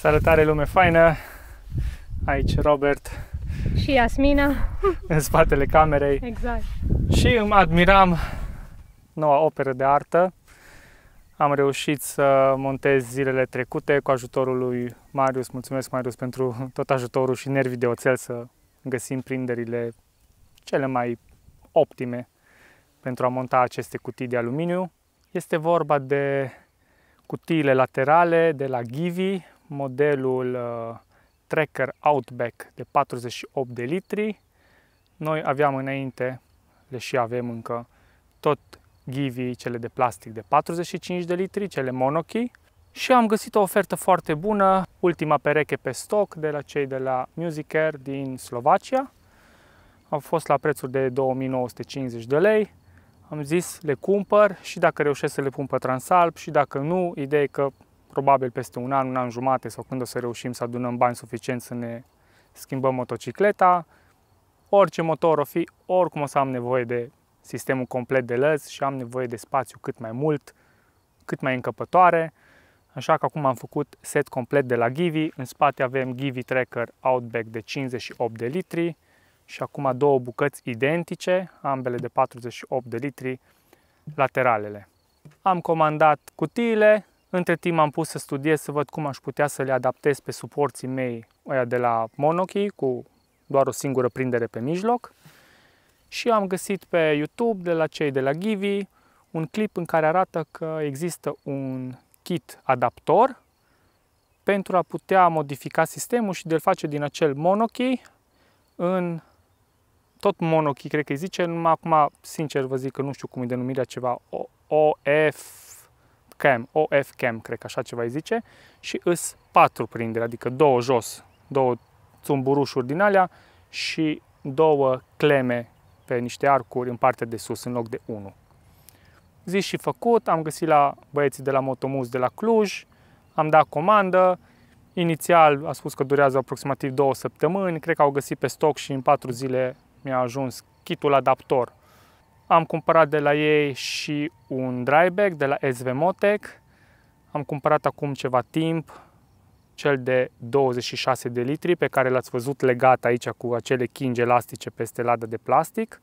Salutare lume faină! Aici Robert și Iasmina în spatele camerei. Exact. Și îmi admiram noua operă de artă. Am reușit să montez zilele trecute cu ajutorul lui Marius. Mulțumesc, Marius, pentru tot ajutorul și nervii de oțel să găsim prinderile cele mai optime pentru a monta aceste cutii de aluminiu. Este vorba de cutiile laterale de la Givi, modelul Tracker Outback de 48 de litri. Noi aveam înainte, le și avem încă, tot Givi, cele de plastic de 45 de litri, cele Monokey. Și am găsit o ofertă foarte bună, ultima pereche pe stoc de la cei de la Musicair din Slovacia. Au fost la prețuri de 2950 de lei. Am zis, le cumpăr și dacă reușesc să le pun pe Transalp și dacă nu, ideea e că probabil peste un an jumate sau când o să reușim să adunăm bani suficient să ne schimbăm motocicleta, orice motor o fi, oricum o să am nevoie de sistemul complet de lăzi și am nevoie de spațiu cât mai mult, cât mai încăpătoare. Așa că acum am făcut set complet de la Givi. În spate avem Givi Tracker Outback de 58 de litri și acum două bucăți identice, ambele de 48 de litri, lateralele. Am comandat cutiile. Între timp am pus să studiez să văd cum aș putea să le adaptez pe suporții mei, ăia de la Monokey, cu doar o singură prindere pe mijloc. Și am găsit pe YouTube, de la cei de la Givi, un clip în care arată că există un kit adaptor pentru a putea modifica sistemul și de a face din acel Monokey în tot Monokey, cred că îi zice, numai acum, sincer vă zic că nu știu cum e denumirea, ceva OF Cam, cred că așa ceva îi zice, și îs 4 prinderi, adică 2 jos, 2 țumburușuri din alea și 2 cleme pe niște arcuri în partea de sus, în loc de 1. Zis și făcut, am găsit la băieții de la Motomus de la Cluj, am dat comandă, inițial a spus că durează aproximativ 2 săptămâni, cred că au găsit pe stoc și în 4 zile mi-a ajuns kitul adaptor. Am cumpărat de la ei și un dryback de la SV Motec. Am cumpărat acum ceva timp cel de 26 de litri pe care l-ați văzut legat aici cu acele chingi elastice peste ladă de plastic.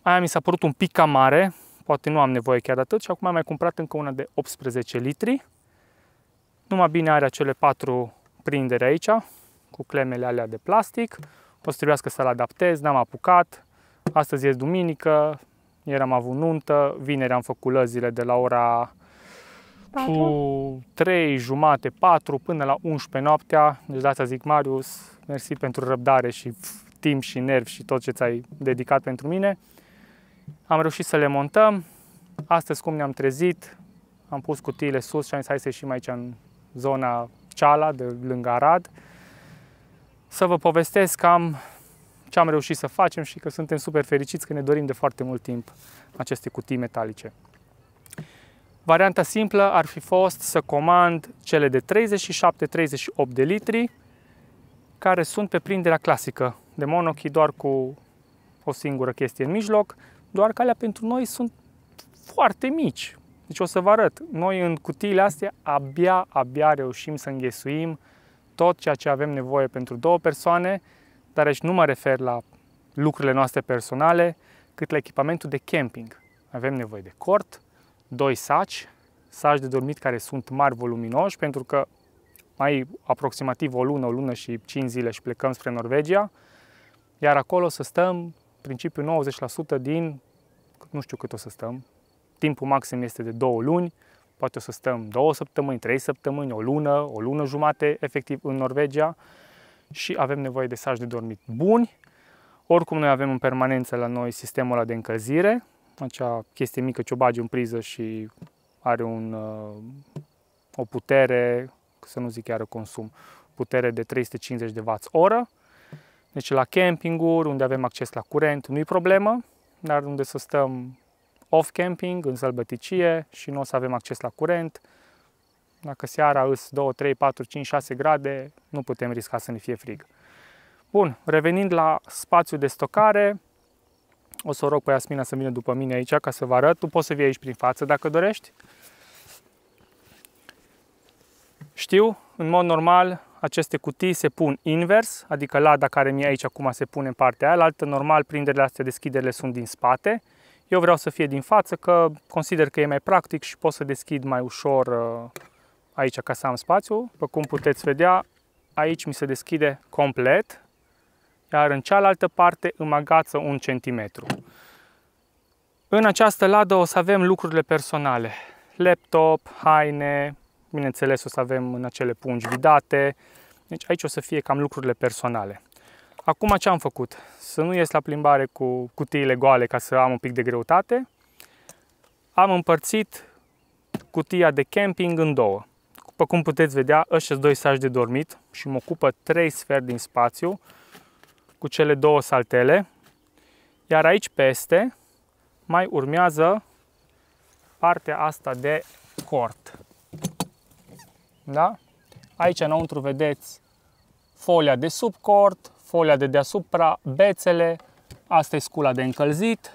Aia mi s-a părut un pic cam mare, poate nu am nevoie chiar de atât și acum am mai cumpărat încă una de 18 litri. Numai bine are acele 4 prinderi aici cu clemele alea de plastic. O să trebuiască să-l adaptez, n-am apucat. Astăzi e duminică, ieri am avut nuntă, vineri am făcut lăzile de la ora 3 jumate, 4 până la 11 noaptea. Deci de asta zic, Marius, mersi pentru răbdare și timp și nervi și tot ce ți-ai dedicat pentru mine. Am reușit să le montăm. Astăzi cum ne-am trezit, am pus cutiile sus și am zis hai să ieșim aici în zona Ceala, de lângă Arad, să vă povestesc cam ce am reușit să facem și că suntem super fericiți că ne dorim de foarte mult timp aceste cutii metalice. Varianta simplă ar fi fost să comand cele de 37-38 de litri, care sunt pe prinderea clasică de Monokey, doar cu o singură chestie în mijloc, doar că alea pentru noi sunt foarte mici. Deci o să vă arăt. Noi în cutiile astea abia reușim să înghesuim tot ceea ce avem nevoie pentru 2 persoane, dar aici nu mă refer la lucrurile noastre personale, cât la echipamentul de camping. Avem nevoie de cort, 2 saci de dormit care sunt mari, voluminoși, pentru că mai aproximativ o lună și 5 zile și plecăm spre Norvegia, iar acolo să stăm, în principiu 90% din, nu știu cât o să stăm, timpul maxim este de 2 luni, poate o să stăm 2 săptămâni, 3 săptămâni, o lună jumate efectiv în Norvegia și avem nevoie de saci de dormit buni. Oricum noi avem în permanență la noi sistemul ăla de încălzire, acea chestie mică ce o bagi în priză și are o putere, să nu zic chiar consum, putere de 350 de Wh. Deci la campinguri, unde avem acces la curent, nu-i problemă, dar unde să stăm off-camping, în sălbăticie și nu o să avem acces la curent, dacă seara îs 2, 3, 4, 5, 6 grade, nu putem risca să ne fie frig. Bun, revenind la spațiul de stocare, o să o rog pe Iasmina să vină după mine aici ca să vă arăt. Tu poți să vii aici prin față dacă dorești. Știu, în mod normal, aceste cutii se pun invers, adică lada care mi-e aici acum se pune în partea aia, altă normal prinderile astea, deschiderile sunt din spate. Eu vreau să fie din față, că consider că e mai practic și pot să deschid mai ușor aici ca să am spațiu. După cum puteți vedea, aici mi se deschide complet, iar în cealaltă parte îmi agață 1 centimetru. În această ladă o să avem lucrurile personale, laptop, haine, bineînțeles o să avem în acele pungi vidate, deci aici o să fie cam lucrurile personale. Acum ce am făcut? Să nu ies la plimbare cu cutiile goale ca să am un pic de greutate. Am împărțit cutia de camping în două. După cum puteți vedea, ăștia sunt 2 saci de dormit și mă ocupă 3 sferi din spațiu cu cele 2 saltele. Iar aici peste mai urmează partea asta de cort. Da? Aici înăuntru vedeți folia de sub cort, folia de deasupra, bețele, asta e scula de încălzit,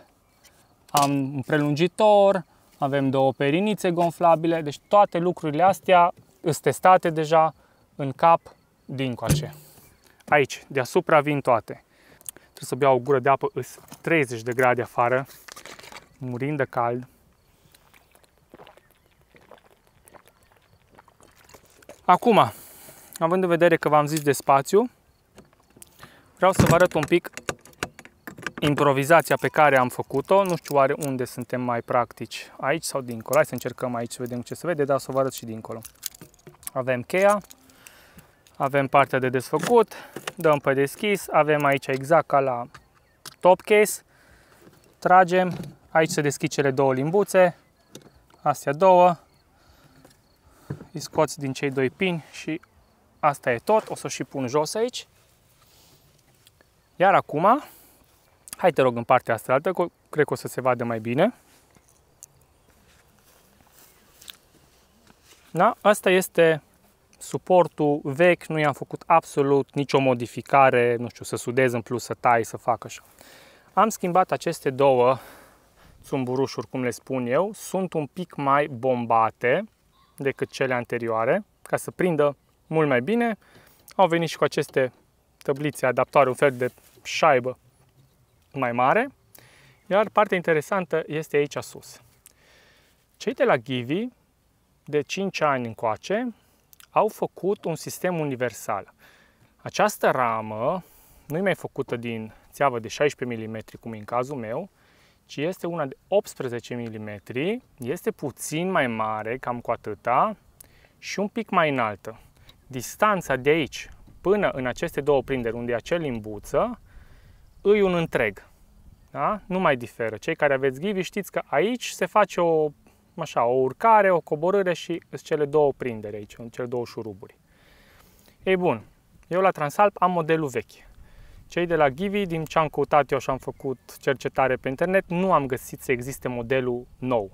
am un prelungitor, avem 2 perinițe gonflabile, deci toate lucrurile astea sunt testate deja în cap dincoace. Aici, deasupra vin toate. Trebuie să beau o gură de apă, îs 30 de grade afară, murind de cald. Acum, având în vedere că v-am zis de spațiu, vreau să vă arăt un pic improvizația pe care am făcut-o. Nu știu oare unde suntem mai practici, aici sau dincolo. Hai să încercăm aici să vedem ce se vede, dar o să vă arăt și dincolo. Avem cheia, avem partea de desfăcut, dăm pe deschis, avem aici exact ca la top case, tragem, aici se deschid cele 2 limbuțe, astea 2, îi scoți din cei 2 pini și asta e tot, o să o și pun jos aici. Iar acum, hai te rog în partea asta altă, cred că o să se vadă mai bine. Da? Asta este suportul vechi, nu i-am făcut absolut nicio modificare, nu știu, să sudez în plus, să tai, să fac așa. Am schimbat aceste 2 țumburușuri, cum le spun eu, sunt un pic mai bombate decât cele anterioare, ca să prindă mult mai bine. Au venit și cu aceste tăblițe adaptoare, un fel de șaibă mai mare. Iar partea interesantă este aici sus. Cei de la Givi, de 5 ani încoace, au făcut un sistem universal. Această ramă nu e mai făcută din țeavă de 16 mm, cum e în cazul meu, ci este una de 18 mm, este puțin mai mare, cam cu atâta, și un pic mai înaltă. Distanța de aici până în aceste 2 prinderi, unde e acel limbuță, îi un întreg. Da? Nu mai diferă. Cei care aveți Givi știți că aici se face o urcare, o coborâre și sunt cele 2 prinderi aici, cele 2 șuruburi. Ei bun, eu la Transalp am modelul vechi. Cei de la Givi, din ce am căutat eu și am făcut cercetare pe internet, nu am găsit să existe modelul nou.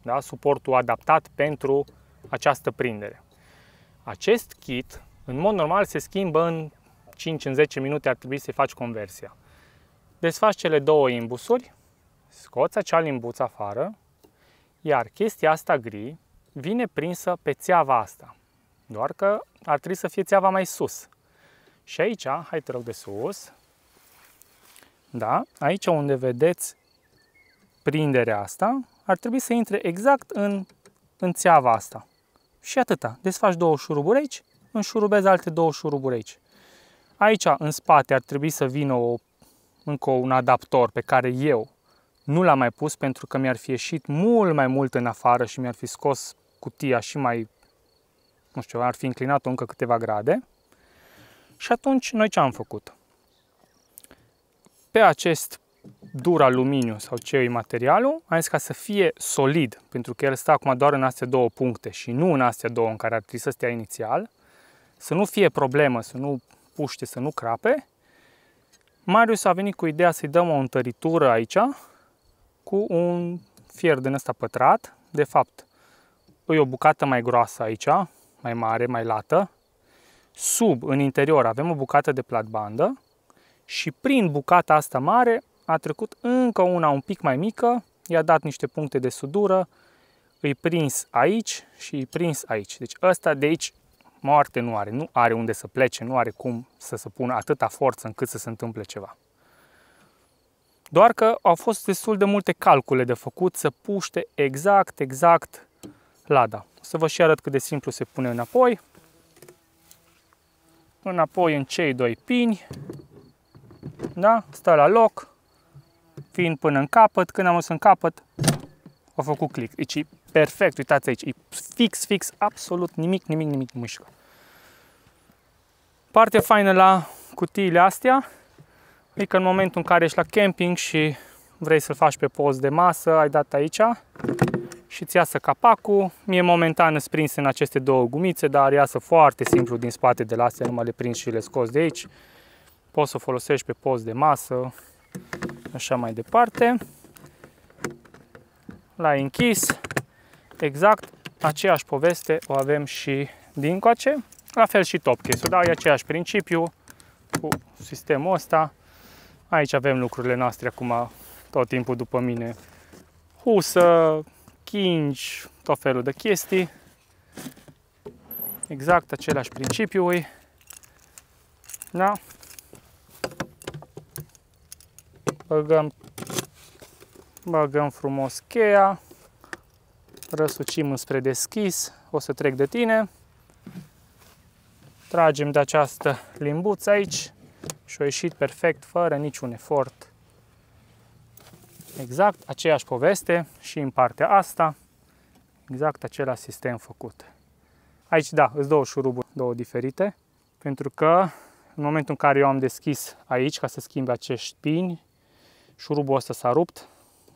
Da? Suportul adaptat pentru această prindere. Acest kit, în mod normal, se schimbă în 5-10 minute, ar trebui să-i faci conversia. Desfaci cele 2 imbusuri, scoți acea limbuță afară, iar chestia asta gri vine prinsă pe țeava asta. Doar că ar trebui să fie țeava mai sus. Și aici, hai te rog de sus, da, aici unde vedeți prinderea asta, ar trebui să intre exact în țeava asta. Și atâta. Desfaci 2 șuruburi aici, înșurubezi alte 2 șuruburi aici. Aici, în spate, ar trebui să vină încă un adaptor pe care eu nu l-am mai pus pentru că mi-ar fi ieșit mult mai mult în afară și mi-ar fi scos cutia și mai, nu știu, ar fi inclinat-o încă câteva grade. Și atunci, noi ce am făcut? Pe acest dur aluminiu sau ce e materialul, am zis ca să fie solid, pentru că el stă acum doar în astea 2 puncte și nu în astea 2 în care ar trebui să stea inițial, să nu fie problemă, să nu puște, să nu crape. Marius a venit cu ideea să-i dăm o întăritură aici cu un fier din ăsta pătrat. De fapt, e o bucată mai groasă aici, mai mare, mai lată. Sub, în interior, avem o bucată de platbandă și prin bucata asta mare a trecut încă una un pic mai mică, i-a dat niște puncte de sudură, îi prins aici și îi prins aici. Deci ăsta de aici moarte nu are unde să plece, nu are cum să se pună atâta forță încât să se întâmple ceva. Doar că au fost destul de multe calcule de făcut să puște exact lada. O să vă și arăt cât de simplu se pune înapoi. Înapoi în cei doi pini. Da? Stă la loc. Fiind până în capăt. Când am ajuns în capăt, a făcut click. Deci e perfect, uitați aici. E fix, absolut nimic mișcă. Partea faină la cutiile astea e că în momentul în care ești la camping și vrei să-l faci pe post de masă, ai dat aici și îți iasă capacul. Mie momentan îți prins în aceste două gumițe, dar iasă foarte simplu din spate de la astea, numai le prins și le scoți de aici. Poți să o folosești pe post de masă, așa mai departe. L-ai închis. Exact aceeași poveste o avem și dincoace. La fel și top case-ul, da? E aceeași principiu cu sistemul ăsta. Aici avem lucrurile noastre acum tot timpul după mine. Husă, chingi, tot felul de chestii. Exact același principiu. Da? Băgăm frumos cheia. Răsucim înspre deschis. O să trec de tine. Tragem de această limbuță aici și a ieșit perfect, fără niciun efort. Exact aceeași poveste și în partea asta. Exact același sistem făcut. Aici, da, îți două șuruburi, două diferite, pentru că în momentul în care eu am deschis aici, ca să schimb acești pini, șurubul ăsta s-a rupt.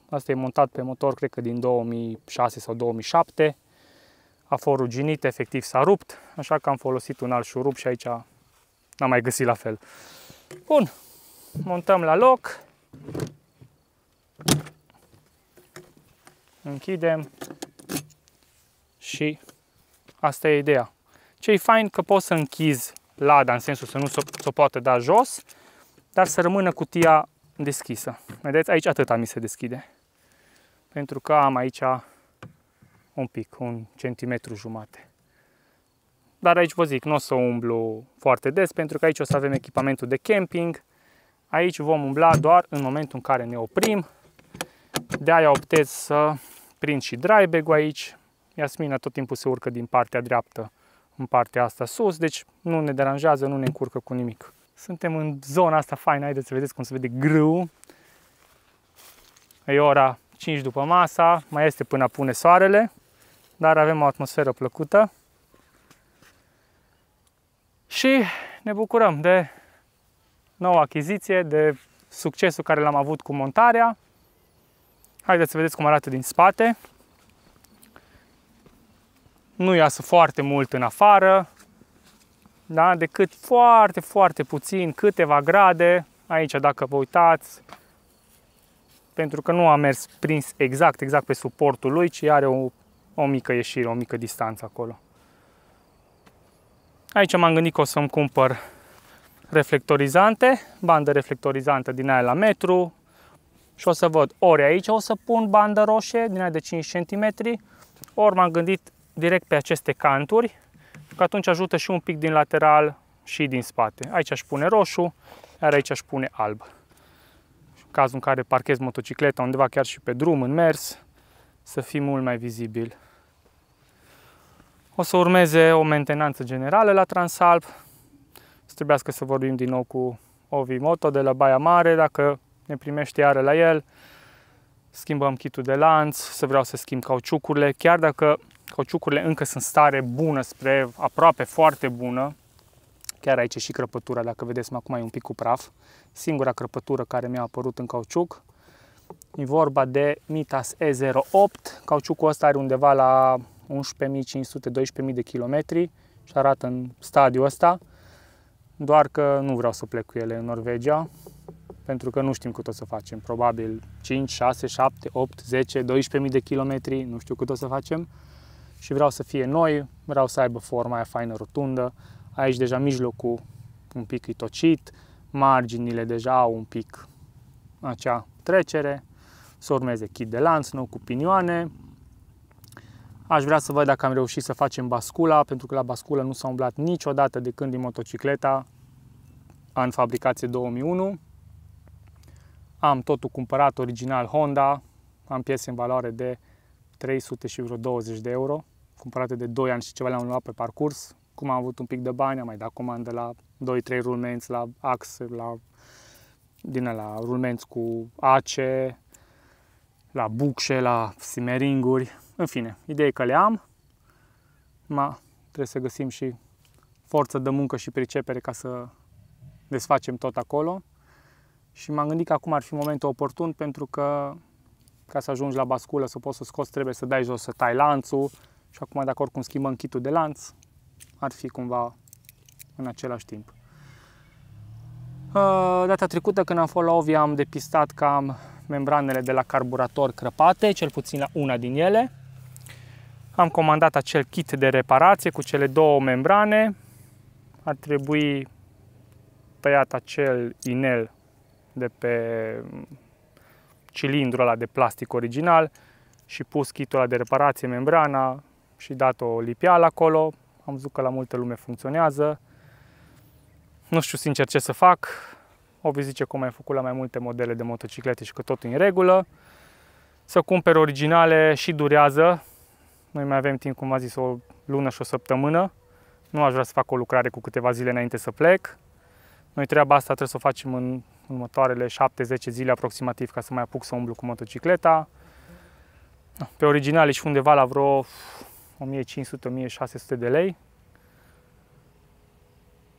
Asta e montat pe motor, cred că din 2006 sau 2007. A fost ruginit, efectiv s-a rupt, așa că am folosit un alt șurub și aici n-am mai găsit la fel. Bun, montăm la loc. Închidem și asta e ideea. Ce e fain că poți să închizi lada în sensul să nu s-o poată da jos, dar să rămână cutia deschisă. Vedeți? Aici atâta mi se deschide. Pentru că am aici un pic, 1,5 cm. Dar aici vă zic, nu o să umblu foarte des, pentru că aici o să avem echipamentul de camping. Aici vom umbla doar în momentul în care ne oprim. De-aia optez să prind și dry bag-ul aici. Iasmina tot timpul se urcă din partea dreaptă în partea asta sus, deci nu ne deranjează, nu ne încurcă cu nimic. Suntem în zona asta faină, haideți să vedeți cum se vede grâu. E ora 5 după masa, mai este până apune soarele, dar avem o atmosferă plăcută. Și ne bucurăm de noua achiziție, de succesul care l-am avut cu montarea. Haideți să vedeți cum arată din spate. Nu iasă foarte mult în afară, da? Decât foarte puțin, câteva grade. Aici, dacă vă uitați, pentru că nu a mers prins exact pe suportul lui, ci are o mică ieșire, o mică distanță acolo. Aici m-am gândit că o să-mi cumpăr reflectorizante, bandă reflectorizantă din aia la metru și o să văd ori aici o să pun bandă roșie din aia de 5 cm, ori m-am gândit direct pe aceste canturi, că atunci ajută și un pic din lateral și din spate. Aici aș pune roșu, iar aici aș pune alb. În cazul în care parchez motocicleta undeva chiar și pe drum, în mers, să fie mult mai vizibil. O să urmeze o mentenanță generală la Transalp. Să trebuiască să vorbim din nou cu Ovi Moto de la Baia Mare, dacă ne primește iară la el. Schimbăm kitul de lanț, să vreau să schimb cauciucurile, chiar dacă cauciucurile încă sunt stare bună, spre aproape foarte bună. Chiar aici e și crăpătura, dacă vedeți, acum e un pic cu praf. Singura crăpătură care mi-a apărut în cauciuc. E vorba de Mitas E08. Cauciucul ăsta are undeva la 11.500-12.000 de kilometri și arată în stadiul ăsta. Doar că nu vreau să plec cu ele în Norvegia, pentru că nu știm cât o să facem. Probabil 5, 6, 7, 8, 10, 12.000 de kilometri, nu știu cât o să facem. Și vreau să fie noi, vreau să aibă forma aia faină, rotundă. Aici deja mijlocul un pic e tocit, marginile deja au un pic acea trecere. Să urmeze kit de lanț nou cu pinioane. Aș vrea să văd dacă am reușit să facem bascula, pentru că la basculă nu s-a umblat niciodată de când din motocicleta, an fabricație 2001. Am totul cumpărat original Honda, am piese în valoare de 300 și vreo 20 de euro, cumpărate de 2 ani și ceva le-am luat pe parcurs. Cum am avut un pic de bani, am mai dat comandă la 2-3 rulmenți, la axe, la rulmenți cu ace, la bucșe, la simeringuri, în fine, ideea e că le am. Trebuie să găsim și forță de muncă și pricepere ca să desfacem tot acolo. Și m-am gândit că acum ar fi momentul oportun, pentru că ca să ajungi la basculă, să poți să scoți, trebuie să dai jos, să tai lanțul. Și acum, dacă oricum schimbăm kitul de lanț, ar fi cumva în același timp. Data trecută, când am fost la Ovi, am depistat că am membranele de la carburator crăpate, cel puțin la una din ele. Am comandat acel kit de reparație cu cele două membrane. Ar trebui tăiat acel inel de pe cilindrul ăla de plastic original și pus kitul ăla de reparație, membrana, și dat o lipială acolo. Am văzut că la multă lume funcționează. Nu știu sincer ce să fac. Ovi zice că mai făcut la mai multe modele de motociclete și că totul e în regulă. Să cumperi originale și durează. Noi mai avem timp, cum v-am zis, o lună și o săptămână. Nu aș vrea să fac o lucrare cu câteva zile înainte să plec. Noi treaba asta trebuie să o facem în următoarele 7-10 zile aproximativ, ca să mai apuc să umblu cu motocicleta. Pe originale și undeva la vreo 1500-1600 de lei.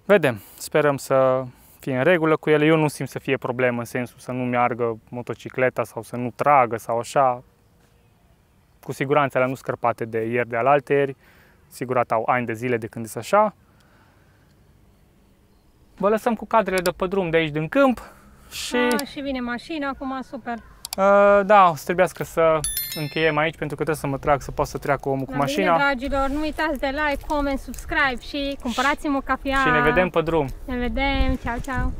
Vedem, sperăm să fie în regulă cu ele. Eu nu simt să fie problemă în sensul să nu meargă motocicleta sau să nu tragă sau așa. Cu siguranță alea nu scărpate de ieri de alaltăieri. Sigur au ani de zile de când sunt așa. Vă lăsăm cu cadrele de pe drum de aici din câmp. Și vine mașina acum, super. Da, o să trebuiască să încheiem aici, pentru că trebuie să mă trag să pot să treacă omul cu mașina. Bine, dragilor, nu uitați de like, comment, subscribe și cumpărați-mi o cafea. Și ne vedem pe drum. Ne vedem, ceau, ceau.